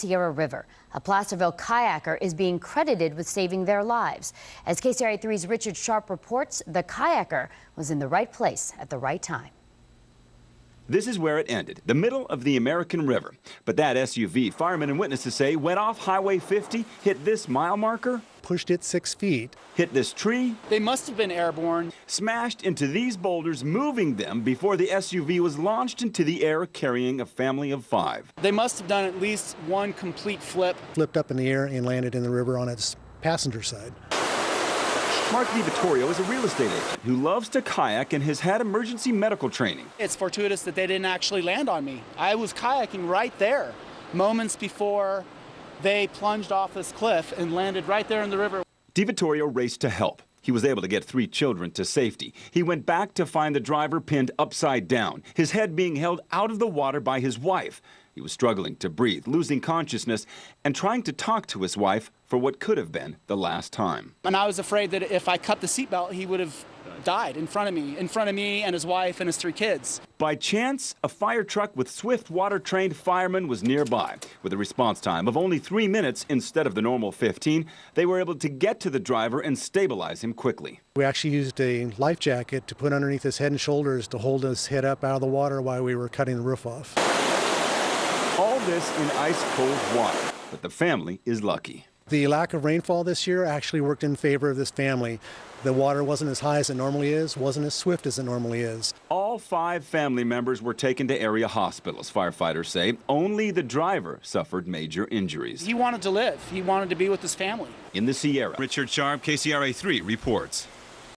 Sierra River. A Placerville kayaker is being credited with saving their lives. As KCRA 3's Richard Sharp reports, the kayaker was in the right place at the right time. This is where it ended, the middle of the American River. But that SUV, firemen and witnesses say, went off Highway 50, hit this mile marker, pushed it 6 feet, hit this tree. They must have been airborne. Smashed into these boulders, moving them before the SUV was launched into the air, carrying a family of 5. They must have done at least one complete flip. Flipped up in the air and landed in the river on its passenger side. Mark Divittorio is a real estate agent who loves to kayak and has had emergency medical training. It's fortuitous that they didn't actually land on me. I was kayaking right there, moments before they plunged off this cliff and landed right there in the river. Divittorio raced to help. He was able to get 3 children to safety. He went back to find the driver pinned upside down, his head being held out of the water by his wife. He was struggling to breathe, losing consciousness, and trying to talk to his wife for what could have been the last time. And I was afraid that if I cut the seatbelt, he would have died in front of me and his wife and his 3 kids. By chance, a fire truck with swift water-trained firemen was nearby. With a response time of only 3 minutes instead of the normal 15, they were able to get to the driver and stabilize him quickly. We actually used a life jacket to put underneath his head and shoulders to hold his head up out of the water while we were cutting the roof off. All this in ice-cold water, but the family is lucky. The lack of rainfall this year actually worked in favor of this family. The water wasn't as high as it normally is, wasn't as swift as it normally is. All 5 family members were taken to area hospitals, firefighters say. Only the driver suffered major injuries. He wanted to live. He wanted to be with his family. In the Sierra, Richard Sharp, KCRA 3 reports.